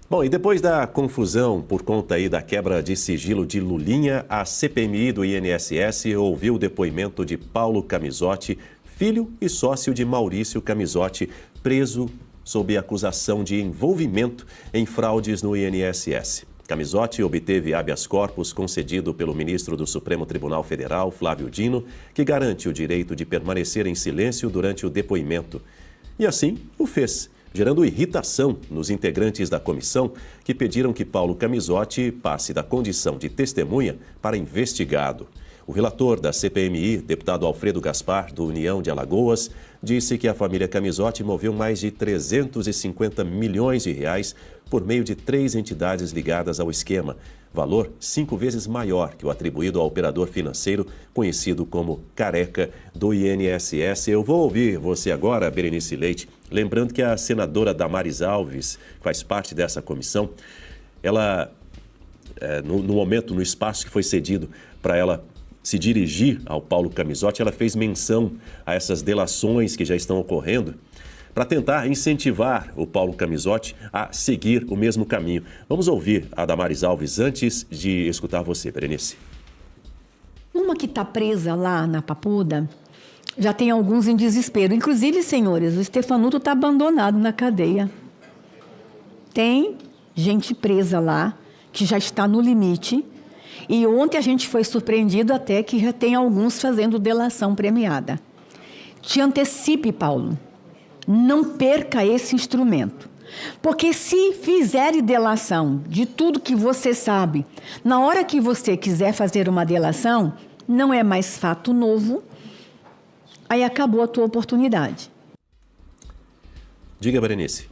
Bom, e depois da confusão por conta aí da quebra de sigilo de Lulinha, a CPMI do INSS ouviu o depoimento de Paulo Camizotti, filho e sócio de Maurício Camizotti, preso sob acusação de envolvimento em fraudes no INSS. Camizotti obteve habeas corpus concedido pelo ministro do Supremo Tribunal Federal, Flávio Dino, que garante o direito de permanecer em silêncio durante o depoimento. E assim o fez, gerando irritação nos integrantes da comissão que pediram que Paulo Camizotti passe da condição de testemunha para investigado. O relator da CPMI, deputado Alfredo Gaspar, do União de Alagoas, disse que a família Camizotti moveu mais de 350 milhões de reais por meio de 3 entidades ligadas ao esquema, valor 5 vezes maior que o atribuído ao operador financeiro conhecido como Careca do INSS. Eu vou ouvir você agora, Berenice Leite, lembrando que a senadora Damares Alves faz parte dessa comissão. Ela, no momento, no espaço que foi cedido para ela se dirigir ao Paulo Camizotti, ela fez menção a essas delações que já estão ocorrendo para tentar incentivar o Paulo Camizotti a seguir o mesmo caminho. Vamos ouvir a Damares Alves antes de escutar você, Berenice. Uma que está presa lá na Papuda, já tem alguns em desespero. Inclusive, senhores, o Stefanuto está abandonado na cadeia. Tem gente presa lá, que já está no limite. E ontem a gente foi surpreendido até que já tem alguns fazendo delação premiada. Te antecipe, Paulo. Não perca esse instrumento. Porque se fizer delação de tudo que você sabe, na hora que você quiser fazer uma delação, não é mais fato novo, aí acabou a tua oportunidade. Diga, Berenice.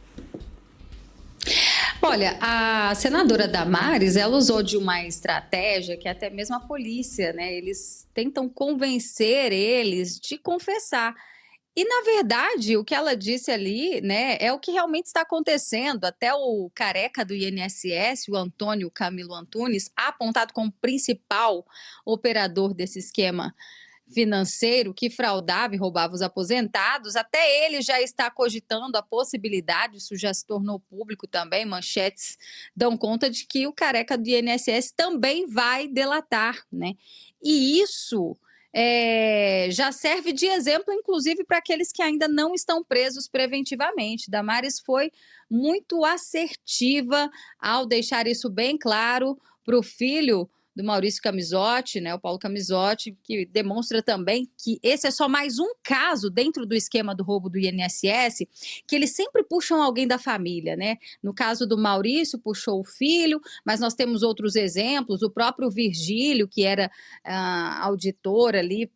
Olha, a senadora Damares, ela usou de uma estratégia que até mesmo a polícia, né? Eles tentam convencer eles de confessar. E, na verdade, o que ela disse ali, né, é o que realmente está acontecendo. Até o careca do INSS, o Antônio Camilo Antunes, apontado como principal operador desse esquema financeiro que fraudava e roubava os aposentados, até ele já está cogitando a possibilidade, isso já se tornou público também, manchetes dão conta de que o careca do INSS também vai delatar, né? E isso já serve de exemplo, inclusive, para aqueles que ainda não estão presos preventivamente. Damares foi muito assertiva ao deixar isso bem claro para o filho do Maurício Camizotti, né, o Paulo Camizotti, que demonstra também que esse é só mais um caso dentro do esquema do roubo do INSS, que eles sempre puxam alguém da família, né? No caso do Maurício, puxou o filho, mas nós temos outros exemplos, o próprio Virgílio, que era auditor ali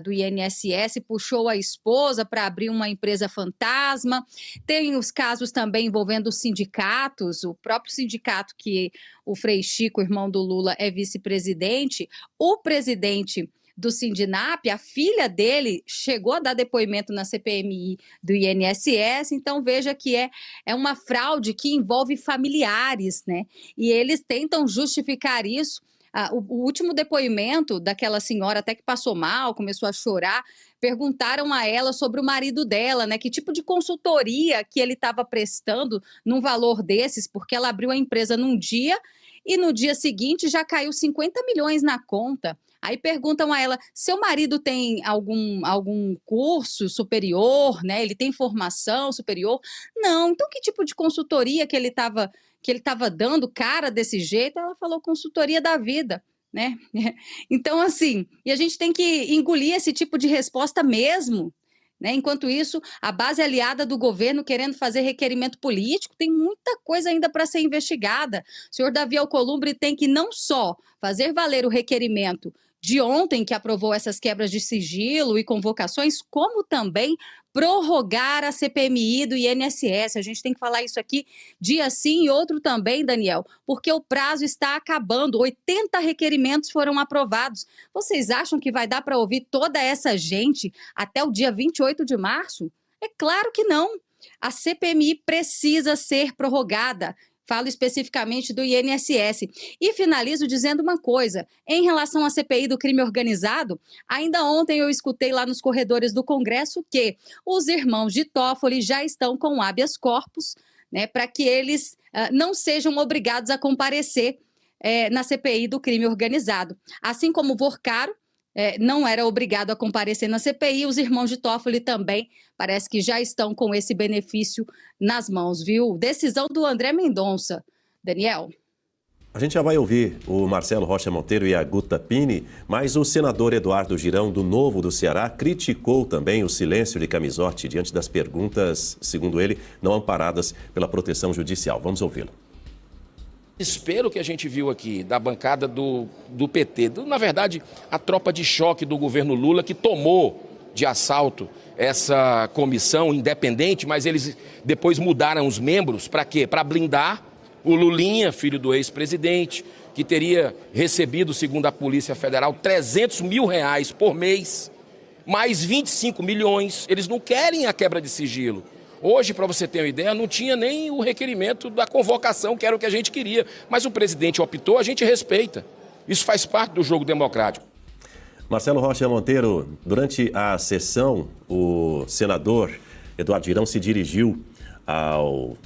do INSS, puxou a esposa para abrir uma empresa fantasma. Tem os casos também envolvendo os sindicatos, o próprio sindicato que o Frei Chico, irmão do Lula, é vice-presidente, o presidente do Sindinap, a filha dele chegou a dar depoimento na CPMI do INSS, então veja que é uma fraude que envolve familiares, né? E eles tentam justificar isso. O último depoimento daquela senhora até que passou mal, começou a chorar, perguntaram a ela sobre o marido dela, né? Que tipo de consultoria que ele estava prestando num valor desses, porque ela abriu a empresa num dia e no dia seguinte já caiu 50 milhões na conta. Aí perguntam a ela, seu marido tem algum curso superior, né? Ele tem formação superior? Não, então que tipo de consultoria que ele estava dando cara desse jeito? Ela falou consultoria da vida, né? Então, assim, e a gente tem que engolir esse tipo de resposta mesmo, né? Enquanto isso, a base aliada do governo querendo fazer requerimento político, tem muita coisa ainda para ser investigada. O senhor Davi Alcolumbre tem que não só fazer valer o requerimento de ontem, que aprovou essas quebras de sigilo e convocações, como também prorrogar a CPMI do INSS. A gente tem que falar isso aqui dia sim e outro também, Daniel, porque o prazo está acabando. 80 requerimentos foram aprovados. Vocês acham que vai dar para ouvir toda essa gente até o dia 28 de março? É claro que não. A CPMI precisa ser prorrogada. Falo especificamente do INSS. E finalizo dizendo uma coisa. Em relação à CPI do crime organizado, ainda ontem eu escutei lá nos corredores do Congresso que os irmãos de Toffoli já estão com habeas corpus, né, para que eles não sejam obrigados a comparecer na CPI do crime organizado. Assim como o Vorcaro não era obrigado a comparecer na CPI, os irmãos de Toffoli também parece que já estão com esse benefício nas mãos, viu? Decisão do André Mendonça. Daniel. A gente já vai ouvir o Marcelo Rocha Monteiro e a Guta Pini, mas o senador Eduardo Girão, do Novo do Ceará, criticou também o silêncio de Camizotti diante das perguntas, segundo ele, não amparadas pela proteção judicial. Vamos ouvi-lo. Espero que a gente viu aqui da bancada do PT, na verdade, a tropa de choque do governo Lula que tomou de assalto essa comissão independente, mas eles depois mudaram os membros para quê? Para blindar o Lulinha, filho do ex-presidente, que teria recebido, segundo a Polícia Federal, R$300 mil por mês, mais 25 milhões. Eles não querem a quebra de sigilo. Hoje, para você ter uma ideia, não tinha nem o requerimento da convocação, que era o que a gente queria. Mas o presidente optou, a gente respeita. Isso faz parte do jogo democrático. Marcelo Rocha Monteiro, durante a sessão, o senador Eduardo Girão se dirigiu ao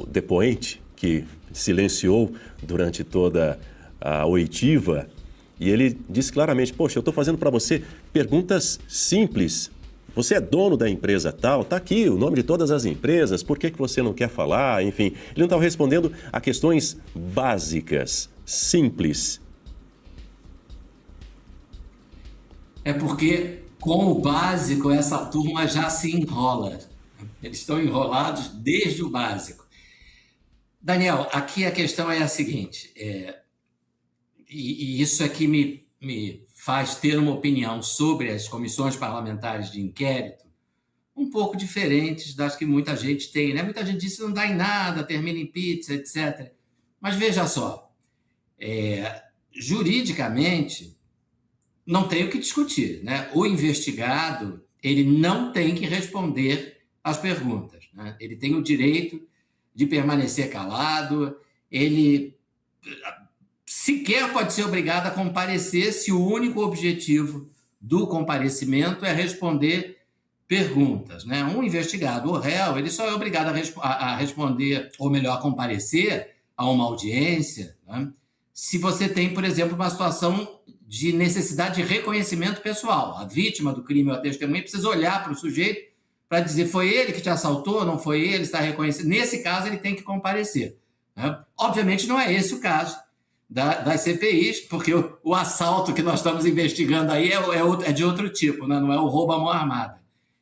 depoente, que silenciou durante toda a oitiva, e ele disse claramente, poxa, eu estou fazendo para você perguntas simples. Você é dono da empresa tal, está aqui o nome de todas as empresas, por que você não quer falar? Enfim, ele não estava respondendo a questões básicas, simples. É porque, com o básico, essa turma já se enrola. Eles estão enrolados desde o básico. Daniel, aqui a questão é a seguinte, e isso aqui me faz ter uma opinião sobre as comissões parlamentares de inquérito um pouco diferentes das que muita gente tem, né? Muita gente diz que não dá em nada, termina em pizza, etc. Mas veja só, juridicamente não tem o que discutir, né? O investigado, ele não tem que responder às perguntas, né? Ele tem o direito de permanecer calado, ele sequer pode ser obrigado a comparecer se o único objetivo do comparecimento é responder perguntas, né? Um investigado, o réu, ele só é obrigado a responder, ou melhor, a comparecer a uma audiência, né? Se você tem, por exemplo, uma situação de necessidade de reconhecimento pessoal. A vítima do crime ou a testemunha precisa olhar para o sujeito para dizer, foi ele que te assaltou, não foi ele, está reconhecido. Nesse caso, ele tem que comparecer, né? Obviamente, não é esse o caso das CPIs, porque o assalto que nós estamos investigando aí é de outro tipo, né? Não é o roubo à mão armada.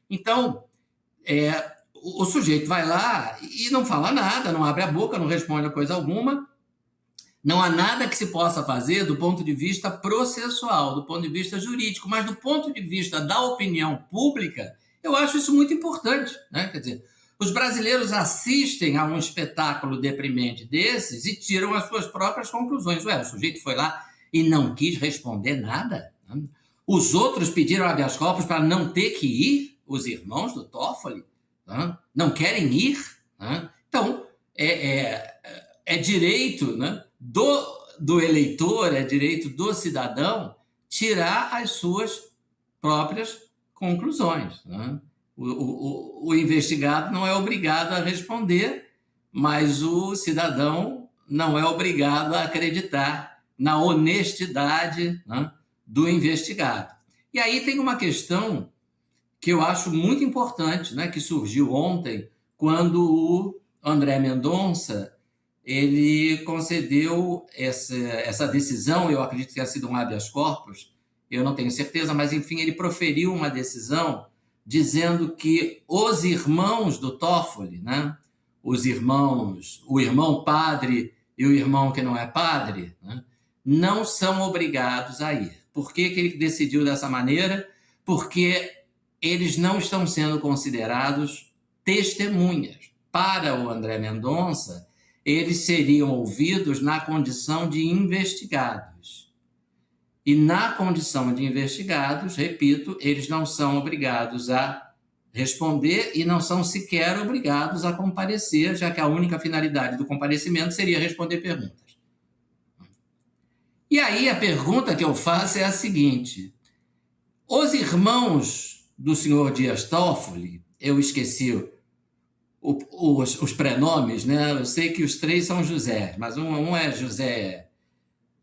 Então, o sujeito vai lá e não fala nada, não abre a boca, não responde a coisa alguma. Não há nada que se possa fazer do ponto de vista processual, do ponto de vista jurídico, mas do ponto de vista da opinião pública, eu acho isso muito importante, né? Quer dizer, os brasileiros assistem a um espetáculo deprimente desses e tiram as suas próprias conclusões. Ué, o sujeito foi lá e não quis responder nada, né? Os outros pediram habeas corpus para não ter que ir, os irmãos do Toffoli, né? Não querem ir, né? Então, é direito, né, do eleitor, é direito do cidadão tirar as suas próprias conclusões, né? O investigado não é obrigado a responder, mas o cidadão não é obrigado a acreditar na honestidade, né, do investigado. E aí tem uma questão que eu acho muito importante, né, que surgiu ontem, quando o André Mendonça ele concedeu essa decisão, eu acredito que tenha sido um habeas corpus, eu não tenho certeza, mas enfim, ele proferiu uma decisão dizendo que os irmãos do Toffoli, né, o irmão padre e o irmão que não é padre, né, não são obrigados a ir. Por que ele decidiu dessa maneira? Porque eles não estão sendo considerados testemunhas. Para o André Mendonça, eles seriam ouvidos na condição de investigados. E na condição de investigados, repito, eles não são obrigados a responder e não são sequer obrigados a comparecer, já que a única finalidade do comparecimento seria responder perguntas. E aí a pergunta que eu faço é a seguinte: os irmãos do senhor Dias Toffoli, eu esqueci os prenomes, né? Eu sei que os três são José, mas um é José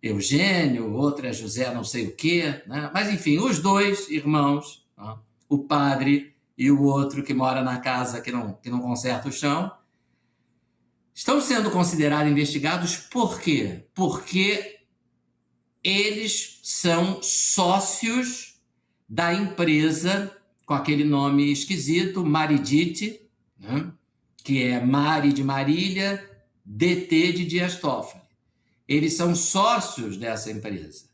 Eugênio, o outro é José não sei o quê, né? Mas, enfim, os dois irmãos, né? O padre e o outro que mora na casa que não conserta o chão, estão sendo considerados investigados por quê? Porque eles são sócios da empresa com aquele nome esquisito, Maridite, né? Que é Mari de Marília, DT de Dias Toffoli. Eles são sócios dessa empresa.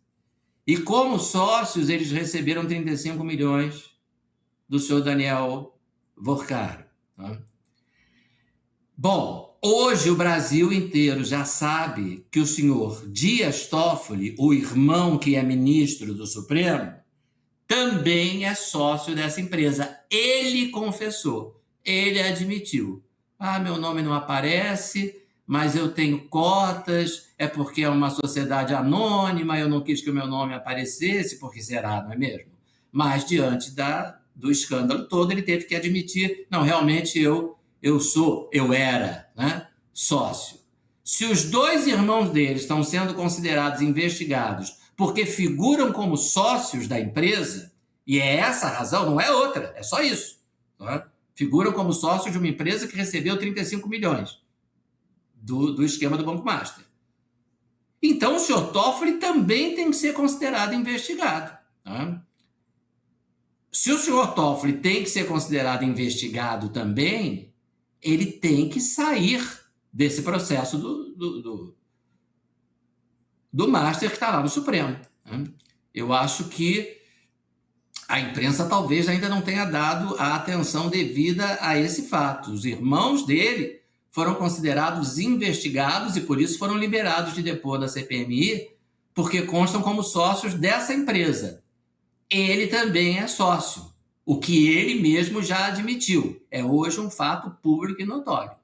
E como sócios, eles receberam 35 milhões do senhor Daniel Vorcaro. Né? Bom, hoje o Brasil inteiro já sabe que o senhor Dias Toffoli, o irmão que é ministro do Supremo, também é sócio dessa empresa. Ele confessou, ele admitiu. Meu nome não aparece, mas eu tenho cotas, é porque é uma sociedade anônima, eu não quis que o meu nome aparecesse, porque será, não é mesmo? Mas diante do escândalo todo, ele teve que admitir, não, realmente eu era, né, sócio. Se os dois irmãos dele estão sendo considerados investigados porque figuram como sócios da empresa, e é essa a razão, não é outra, é só isso. Tá? Figuram como sócios de uma empresa que recebeu 35 milhões do esquema do Banco Master. Então, o senhor Toffoli também tem que ser considerado investigado. Tá? Se o senhor Toffoli tem que ser considerado investigado também, ele tem que sair desse processo do Master que está lá no Supremo. Né? Eu acho que a imprensa talvez ainda não tenha dado a atenção devida a esse fato. Os irmãos dele foram considerados investigados e por isso foram liberados de depor da CPMI, porque constam como sócios dessa empresa. Ele também é sócio, o que ele mesmo já admitiu. É hoje um fato público e notório.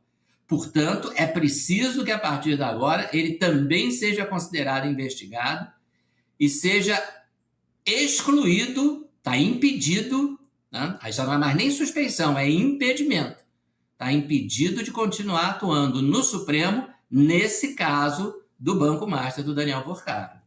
Portanto, é preciso que a partir de agora ele também seja considerado investigado e seja excluído, está impedido, né? Aí já não é mais nem suspeição, é impedimento. Está impedido de continuar atuando no Supremo nesse caso do Banco Master do Daniel Vorcaro.